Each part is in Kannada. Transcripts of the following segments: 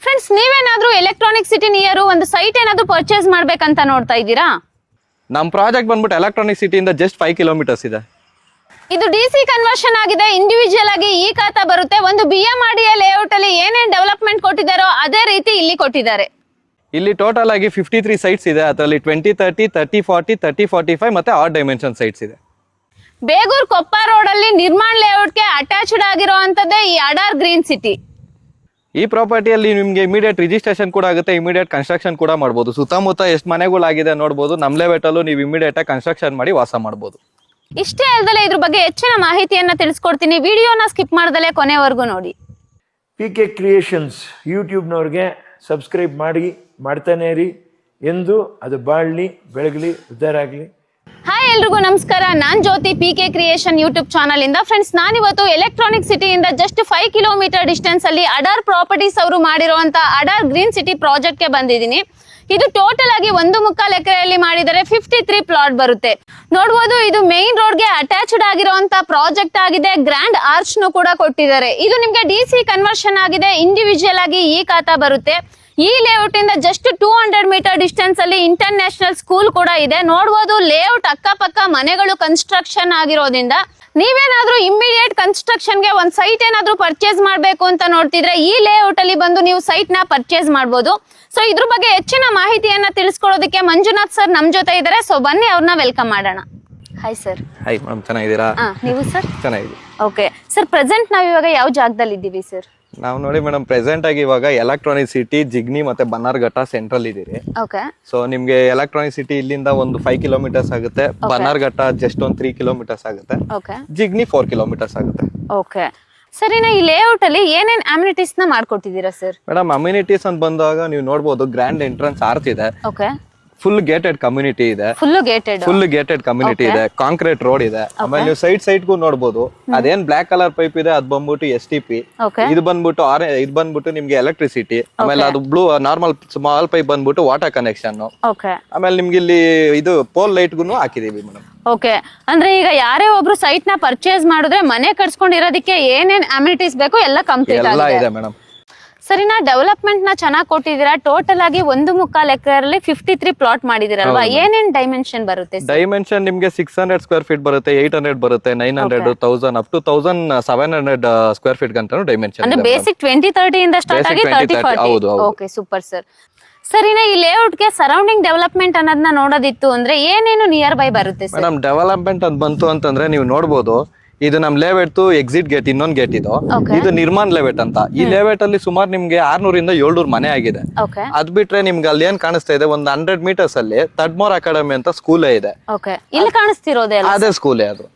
ಫ್ರೆಂಡ್ಸ್, ನೀವೇನಾದ್ರೂ ಎಲೆಕ್ಟ್ರಾನಿಕ್ ಸಿಟಿ ನಿಯರ್ ಒಂದು ಸೈಟ್ ಏನಾದ್ರೂ ಪರ್ಚೇಸ್ ಮಾಡ್ಬೇಕಂತ ನೋಡ್ತಾ ಇದ್ದೀರಾ? ನಮ್ಮ ಪ್ರಾಜೆಕ್ಟ್ ಬಂದ್ಬಿಟ್ಟು ಎಲೆಕ್ಟ್ರಾನಿಕ್ ಸಿಟಿಯಿಂದ ಜಸ್ಟ್ 5 ಕಿಲೋಮೀಟರ್ಸ್ ಇದೆ. ಇದು ಡಿಸಿ ಕನ್ವರ್ಷನ್ ಆಗಿದೆ. ಇಂಡಿವಿಜುವಲ್ ಆಗಿ ಈ ಖಾತಾ ಬರುತ್ತೆ. ಒಂದು BMRDA ಲೇಔಟ್ ಅಲ್ಲಿ ಏನೇನ್ ಡೆವಲಪ್ಮೆಂಟ್ ಕೊಟ್ಟಿದ್ದಾರೋ ಅದೇ ರೀತಿ ಇಲ್ಲಿ ಕೊಟ್ಟಿದ್ದಾರೆ. ಇಲ್ಲಿ ಟೋಟಲ್ ಆಗಿ 53 ಸೈಟ್ಸ್ ಇದೆ. ಅದರಲ್ಲಿ 20, 30, 30, 40, 30, 45 ಮತ್ತೆ ಆಡ್ ಡೈಮೆನ್ಷನ್ ಸೈಟ್ಸ್ ಇದೆ. ಬೇಗೂರ್ ಕೊಪ್ಪ ರೋಡ್ ಅಲ್ಲಿ ನಿರ್ಮಾಣ ಲೇಔಟ್ಗೆ ಅಟ್ಯಾಚ್ಡ್ ಆಗಿರುವಂತದ್ದೇ ಈ ಅಡಾರ್ ಗ್ರೀನ್ ಸಿಟಿ. ಈ ಪ್ರಾಪರ್ಟಿಯಲ್ಲಿ ನಿಮಗೆ ಇಮಿಡಿಯೇಟ್ ರಿಜಿಸ್ಟ್ರೇಷನ್ ಕೂಡ ಆಗುತ್ತೆ, ಇಮಿಡಿಯೇಟ್ ಕನ್ಸ್ಟ್ರಕ್ಷನ್ ಕೂಡ ಮಾಡಬಹುದು. ಸುತ್ತಮುತ್ತ ಎಷ್ಟು ಮನೆಗಳಾಗಿದೆ ನೋಡಬಹುದು. ನಮ್ಮ ಲೆವೆಟಲ್ಲೂ ನೀವು ಇಮಿಡಿಯೇಟ್ ಆಗಿ ಕನ್ಸ್ಟ್ರಕ್ಷನ್ ಮಾಡಿ ವಾಸ ಮಾಡಬಹುದು. ಇಷ್ಟೇ ಅಲ್ಲದೆ ಇದ್ರ ಬಗ್ಗೆ ಹೆಚ್ಚಿನ ಮಾಹಿತಿಯನ್ನ ತಿಳಿಸ್ಕೊಡ್ತೀನಿ. ವಿಡಿಯೋನ ಸ್ಕಿಪ್ ಮಾಡ್ದಲೇ ಕೊನೆವರೆಗೂ ನೋಡಿ. PK ಕ್ರಿಯೇಷನ್ಸ್ ಯೂಟ್ಯೂಬ್ನವ್ರಿಗೆ ಸಬ್ಸ್ಕ್ರೈಬ್ ಮಾಡ್ತಾನೆ ಇರಿ. ಎಂದು ಅದು ಬಾಳಲಿ, ಬೆಳಗಲಿ, ಉದ್ಧಾರ ಆಗಲಿ. ಹಾಯ್, ಎಲ್ರಿಗೂ ನಮಸ್ಕಾರ. ನಾನ್ ಜ್ಯೋತಿ, PK ಕ್ರಿಯೇಷನ್ ಯೂಟ್ಯೂಬ್ ಚಾನಲ್ ಇಂದ. ಫ್ರೆಂಡ್ಸ್, ನಾನಿವತ್ತು ಎಲೆಕ್ಟ್ರಾನಿಕ್ ಸಿಟಿಯಿಂದ ಜಸ್ಟ್ 5 ಕಿಲೋಮೀಟರ್ ಡಿಸ್ಟೆನ್ಸ್ ಅಲ್ಲಿ ಅಡಾರ್ ಪ್ರಾಪರ್ಟೀಸ್ ಅವರು ಮಾಡಿರುವಂತ ಅಡಾರ್ ಗ್ರೀನ್ ಸಿಟಿ ಪ್ರಾಜೆಕ್ಟ್ ಗೆ ಬಂದಿದ್ದೀನಿ. ಇದು ಟೋಟಲ್ ಆಗಿ 1.25 ಎಕರೆಯಲ್ಲಿ ಮಾಡಿದರೆ 53 ಪ್ಲಾಟ್ ಬರುತ್ತೆ. ನೋಡಬಹುದು, ಇದು ಮೇನ್ ರೋಡ್ ಗೆ ಅಟ್ಯಾಚ್ಡ್ ಆಗಿರುವಂತ ಪ್ರಾಜೆಕ್ಟ್ ಆಗಿದೆ. ಗ್ರ್ಯಾಂಡ್ ಆರ್ಚ್ ನು ಕೂಡ ಕೊಟ್ಟಿದ್ದಾರೆ. ಇದು ನಿಮ್ಗೆ DC ಕನ್ವರ್ಷನ್ ಆಗಿದೆ. ಇಂಡಿವಿಜುವಲ್ ಆಗಿ ಈ ಖಾತಾ ಬರುತ್ತೆ. ಈ ಲೇಔಟ್ ಇಂದ ಜಸ್ಟ್ 200 ಮೀಟರ್ ಡಿಸ್ಟೆನ್ಸ್ ಅಲ್ಲಿ ಇಂಟರ್ನ್ಯಾಷನಲ್ ಸ್ಕೂಲ್ ಕೂಡ ಇದೆ. ನೋಡಬಹುದು, ಲೇಔಟ್ ಅಕ್ಕಪಕ್ಕ ಮನೆಗಳು ಕನ್ಸ್ಟ್ರಕ್ಷನ್ ಆಗಿರೋದ್ರಿಂದ ನೀವೇನಾದ್ರೂ ಇಮಿಡಿಯೇಟ್ ಕನ್ಸ್ಟ್ರಕ್ಷನ್ ಗೆ ಒಂದ್ ಸೈಟ್ ಏನಾದ್ರೂ ಪರ್ಚೇಸ್ ಮಾಡ್ಬೇಕು ಅಂತ ನೋಡ್ತಿದ್ರೆ ಈ ಲೇಔಟ್ ಅಲ್ಲಿ ಬಂದು ನೀವು ಸೈಟ್ ನ ಪರ್ಚೇಸ್ ಮಾಡಬಹುದು. ಸೊ ಇದ್ರ ಬಗ್ಗೆ ಹೆಚ್ಚಿನ ಮಾಹಿತಿಯನ್ನ ತಿಳಿಸ್ಕೊಡೋದಕ್ಕೆ ಮಂಜುನಾಥ್ ಸರ್ ನಮ್ ಜೊತೆ ಇದ್ದಾರೆ. ಸೊ ಬನ್ನಿ, ಅವ್ರನ್ನ ವೆಲ್ಕಮ್ ಮಾಡೋಣ. Hi sir. ಹಾಯ್ ಮೇಡಮ್, ಚೆನ್ನಾಗಿದ್ದೀರಾ? ನೀವು ಸರ್? ಚೆನ್ನಾಗಿದೆ. ಓಕೆ ಸರ್, ಪ್ರೆಸೆಂಟ್ ನಾವ್ ಇವಾಗ ಯಾವ ಜಾಗದಲ್ಲಿ ಇದ್ದೀವಿ ಸರ್? ನಾವು ನೋಡಿ ಮೇಡಮ್, ಪ್ರೆಸೆಂಟ್ ಆಗಿ ಇವಾಗ ಎಲೆಕ್ಟ್ರಾನಿಕ್ ಸಿಟಿ ಜಿಗ್ನಿ ಮತ್ತೆ ಬನ್ನಾರ್ಘಟ್ಟ ಸೆಂಟ್ರಲ್ ಇದೀರಿ. ಓಕೆ. ಸೊ ನಿಮ್ಗೆ ಎಲೆಕ್ಟ್ರಾನಿಕ್ ಸಿಟಿ ಇಲ್ಲಿಂದ ಒಂದು 5 ಕಿಲೋಮೀಟರ್ಸ್ ಆಗುತ್ತೆ. ಬನ್ನಾರ್ಘಟ್ಟ ಜಸ್ಟ್ ಒಂದು 3 ಕಿಲೋಮೀಟರ್ಸ್ ಆಗುತ್ತೆ. ಓಕೆ. ಜಿಗ್ನಿ 4 ಕಿಲೋಮೀಟರ್ಸ್ ಆಗುತ್ತೆ. ಓಕೆ ಸರ್, ಇನ್ನ ಈ ಲೇಔಟ್ ಅಲ್ಲಿ ಏನೇನ್ ಅಮ್ಯುನಿಟೀಸ್ ನ ಮಾಡ್ಕೊಟ್ಟಿದ್ದೀರಾ ಸರ್? ಮೇಡಮ್, ಅಮ್ಯುನಿಟೀಸ್ ಅಂತ ಬಂದಾಗ ನೀವು ನೋಡಬಹುದು, ಗ್ರ್ಯಾಂಡ್ ಎಂಟ್ರೆನ್ಸ್ ಆರ್ಚ್ ಇದೆ. ಓಕೆ. ಫುಲ್ ಗೇಟೆಡ್ ಕಮ್ಯುನಿಟಿ ಇದೆ. ಫುಲ್ ಗೇಟೆಡ್ ಕಮ್ಯುನಿಟಿ ಇದೆ. ಕಾಂಕ್ರೀಟ್ ರೋಡ್ ಇದೆ. ಆಮೇಲೆ ನೀವು ಸೈಡ್ ಗೂ ನೋಡಬಹುದು, ಅದೇನ್ ಬ್ಲಾಕ್ ಕಲರ್ ಪೈಪ್ ಇದೆ ಅದು ಬಂದ್ಬಿಟ್ಟು STP. ಇದು ಬಂದ್ಬಿಟ್ಟು ನಿಮ್ಗೆ ಎಲೆಕ್ಟ್ರಿಸಿಟಿ. ಆಮೇಲೆ ಅದು ಬ್ಲೂ ನಾರ್ಮಲ್ ಸ್ಮಾಲ್ ಪೈಪ್ ಬಂದ್ಬಿಟ್ಟು ವಾಟರ್ ಕನೆಕ್ಷನ್. ಆಮೇಲೆ ನಿಮ್ಗೆ ಇಲ್ಲಿ ಇದು ಪೋಲ್ ಲೈಟ್ ಗೂನು ಹಾಕಿದೀವಿ ಮೇಡಮ್. ಓಕೆ, ಅಂದ್ರೆ ಈಗ ಯಾರೇ ಒಬ್ರು ಸೈಟ್ ನ ಪರ್ಚೇಸ್ ಮಾಡಿದ್ರೆ ಮನೆ ಕಟ್ಸ್ಕೊಂಡಿರೋದಕ್ಕೆ ಏನೇನ್ ಅಮ್ಯುನಿಟೀಸ್ ಬೇಕು ಎಲ್ಲ ಕಂಪ್ಲೀಟ್ ಇದೆ ಮೇಡಮ್. ಸರಿನಾ, ಡೆವಲಪ್ಮೆಂಟ್ ನ ಚೆನ್ನಾಗಿ ಕೊಟ್ಟಿದ್ದೀರಾ. ಟೋಟಲ್ ಆಗಿ 1.25 ಎಕರೆಯಲ್ಲಿ 53 ಪ್ಲಾಟ್ ಮಾಡಿದಿರಲ್ವಾ? ಏನೇನ್ ಡೈಮೆನ್ಷನ್ ಬರುತ್ತೆ? ಡೈಮೆನ್ಷನ್ ನಿಮ್ಗೆ 600 ಸ್ಕ್ವೇರ್ ಫೀಟ್ ಬರುತ್ತೆ, 800 ಬರುತ್ತೆ, 900, 1000 ಅಪ್ ಟು 1700 ಸ್ಕ್ವೇರ್ ಫೀಟ್ ಗಂಟನು ಡೈಮೆನ್ಷನ್. ಅಂದ್ರೆ ಬೇಸಿಕ್ 20-30 ಇಂದ ಸ್ಟಾರ್ಟ್ ಆಗಿ 30-40. Okay, super sir. ಸರಿನಾ, ಈ ಲೇಔಟ್ ಗೆ ಸರೌಂಡಿಂಗ್ ಡೆವಲಪ್ಮೆಂಟ್ ಅನ್ನೋದನ್ನ ನೋಡೋದಿತ್ತು ಅಂದ್ರೆ ಏನೇನು ನಿಯರ್ ಬೈ ಬರುತ್ತೆ ಸರ್? ಮೇಡಮ್, ಡೆವಲಪ್ಮೆಂಟ್ ಅಂತ ಬಂತು ಅಂತಂದ್ರೆ ನೀವು ನೋಡಬಹುದು, ಇದು ನಮ್ ಲೇಔಟ್ ಎಕ್ಸಿಟ್ ಗೇಟ್, ಇನ್ನೊಂದ್ ಗೇಟ್ ಇದು ನಿರ್ಮಾಣ ಲೇಔಟ್ ಅಂತ. ಈ ಲೇಔಟ್ ಅಲ್ಲಿ ಸುಮಾರು ನಿಮ್ಗೆ 600 ಇಂದ 700 ಮನೆ ಆಗಿದೆ. ಅದ್ ಬಿಟ್ರೆ ನಿಮ್ಗೆ ಅಲ್ಲಿ ಏನ್ ಕಾಣಿಸ್ತಾ ಇದೆ, ಒಂದು 100 ಮೀಟರ್ಸ್ ಅಲ್ಲಿ ತಡ್ಮೋರ್ ಅಕಾಡೆಮಿ ಅಂತ ಸ್ಕೂಲೇ ಇದೆ. ಇಲ್ಲಿ ಕಾಣಿಸ್ತಿರೋದೇ ಅದೇ ಸ್ಕೂಲೇ ಅದು.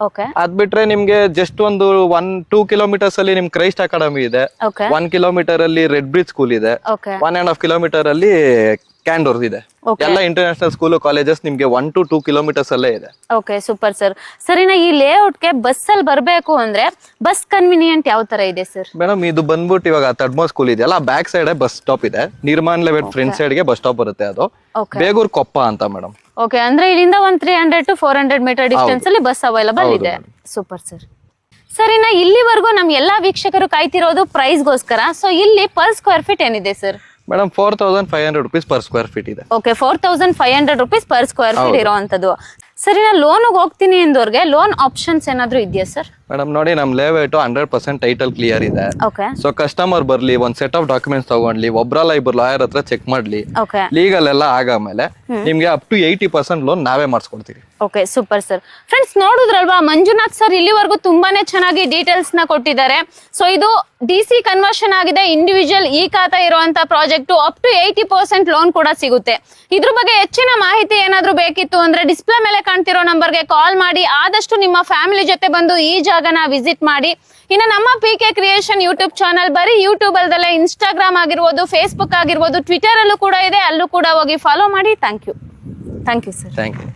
ಅದ್ ಬಿಟ್ರೆ ನಿಮ್ಗೆ ಜಸ್ಟ್ ಒಂದು 1-2 ಕಿಲೋಮೀಟರ್ಸ್ ಅಲ್ಲಿ ನಿಮ್ ಕ್ರೈಸ್ಟ್ ಅಕಾಡೆಮಿ ಇದೆ. 1 ಕಿಲೋಮೀಟರ್ ಅಲ್ಲಿ ರೆಡ್ ಬ್ರಿಡ್ಜ್ ಸ್ಕೂಲ್ ಇದೆ. 1.5 ಕಿಲೋಮೀಟರ್ ಅಲ್ಲಿ ಕ್ಯಾಂಡೋರ್ ಇದೆ. ಎಲ್ಲ ಇಂಟರ್ನ್ಯಾಷನಲ್ ಸ್ಕೂಲ್ ಕಾಲೇಜಸ್ ನಿಮ್ಗೆ 1 to 2 ಕಿಲೋಮೀಟರ್ಸ್ ಅಲ್ಲೇ ಇದೆ. Okay, super sir. ಸರಿನಾ, ಈ ಲೇಔಟ್ ಗೆ ಬಸ್ ಅಲ್ಲಿ ಬರ್ಬೇಕು ಅಂದ್ರೆ ಬಸ್ ಕನ್ವಿನಿಯಂಟ್ ಯಾವ ತರ ಇದೆ ಸರ್? ಮೇಡಮ್, ಇದು ಬಂದ್ಬಿಟ್ಟು ಇವಾಗ ತಡ್ಮೋ ಸ್ಕೂಲ್ ಇದೆಯಲ್ಲ, ಬ್ಯಾಕ್ ಸೈಡ್ ಬಸ್ ಸ್ಟಾಪ್ ಇದೆ. ನಿರ್ಮಾಣ ಲೇಔಟ್ ಫ್ರಂಟ್ ಸೈಡ್ ಗೆ ಬಸ್ ಸ್ಟಾಪ್ ಬರುತ್ತೆ. ಅದು ಬೇಗೂರ್ ಕೊಪ್ಪ ಅಂತ ಮೇಡಮ್. ಓಕೆ, ಅಂದ್ರೆ ಇಲ್ಲಿಂದ ಒಂದು 300 to 400 ಮೀಟರ್ ಡಿಸ್ಟೆನ್ಸ್ ಅಲ್ಲಿ ಬಸ್ ಅವೈಲಬಲ್ ಇದೆ. Super sir. ಸರಿನಾ, ಇಲ್ಲಿವರೆಗೂ ನಮ್ ಎಲ್ಲಾ ವೀಕ್ಷಕರು ಕಾಯ್ತಿರೋದು ಪ್ರೈಸ್ ಗೋಸ್ಕರ. ಸೊ ಇಲ್ಲಿ ಪರ್ ಸ್ಕ್ವೇರ್ ಫೀಟ್ ಏನಿದೆ sir? Madam, 4500 rupees per square feet ಇದೆ. Okay, 4500 rupees per square feet ಇರೋವಂಥದ್ದು. ಸರಿ, ನಾನು ಲೋನ್ಗೆ ಹೋಗ್ತೀನಿ ಎಂದವ್ರಿಗೆ ಲೋನ್ ಆಪ್ಷನ್ಸ್ ಏನಾದ್ರು ಇದೆಯಾ ಸರ್? ಮೇಡಮ್ ನೋಡಿ, ನಮ್ ಲೇಔಟ್ 100% ಟೈಟಲ್ ಕ್ಲಿಯರ್ ಇದೆ. ಸೊ ಕಸ್ಟಮರ್ ಬರ್ಲಿ, ಒಂದ್ ಸೆಟ್ ಆಫ್ ಡಾಕ್ಯುಮೆಂಟ್ಸ್ ತಗೊಂಡ್ಲಿ, ಒಬ್ರಲ್ಲ ಇಬ್ರು ಲಾಯರ್ ಹತ್ರ ಚೆಕ್ ಮಾಡ್ಲಿ, ಲೀಗಲ್ ಎಲ್ಲ ಆಗಾಮೇಲೆ ನಿಮ್ಗೆ ಅಪ್ ಟು 80% ಲೋನ್ ನಾವೇ ಮಾಡಿಸ್ಕೊಡ್ತೀವಿ. Okay, super sir. ಫ್ರೆಂಡ್ಸ್, ನೋಡಿದ್ರಲ್ವಾ, ಮಂಜುನಾಥ್ ಸರ್ ಇಲ್ಲಿವರೆಗೂ ತುಂಬಾನೇ ಚೆನ್ನಾಗಿ ಡೀಟೇಲ್ಸ್ ನ ಕೊಟ್ಟಿದ್ದಾರೆ. ಸೊ ಇದು DC ಕನ್ವರ್ಷನ್ ಆಗಿದೆ. ಇಂಡಿವಿಜುವಲ್ ಈ ಖಾತಾ ಇರುವಂತ ಪ್ರಾಜೆಕ್ಟ್ ಅಪ್ ಟು 80% ಲೋನ್ ಕೂಡ ಸಿಗುತ್ತೆ. ಇದ್ರ ಬಗ್ಗೆ ಹೆಚ್ಚಿನ ಮಾಹಿತಿ ಏನಾದ್ರು ಬೇಕಿತ್ತು ಅಂದ್ರೆ ಡಿಸ್ಪ್ಲೇ ಮೇಲೆ ಕಾಣ್ತಿರೋ ನಂಬರ್ಗೆ ಕಾಲ್ ಮಾಡಿ ಆದಷ್ಟು ನಿಮ್ಮ ಫ್ಯಾಮಿಲಿ ಜೊತೆ ಬಂದು ಈ ಜಾಗನ ವಿಸಿಟ್ ಮಾಡಿ. ಇನ್ನು ನಮ್ಮ PK ಕ್ರಿಯೇಷನ್ ಯೂಟ್ಯೂಬ್ ಚಾನಲ್ ಬರೀ ಯೂಟ್ಯೂಬ್ ಅಲ್ಲದೆ ಇನ್ಸ್ಟಾಗ್ರಾಮ್ ಆಗಿರ್ಬೋದು, ಫೇಸ್ಬುಕ್ ಆಗಿರ್ಬೋದು, ಟ್ವಿಟರ್ ಅಲ್ಲೂ ಕೂಡ ಇದೆ. ಅಲ್ಲೂ ಕೂಡ ಹೋಗಿ ಫಾಲೋ ಮಾಡಿ. Thank you sir. Thank you.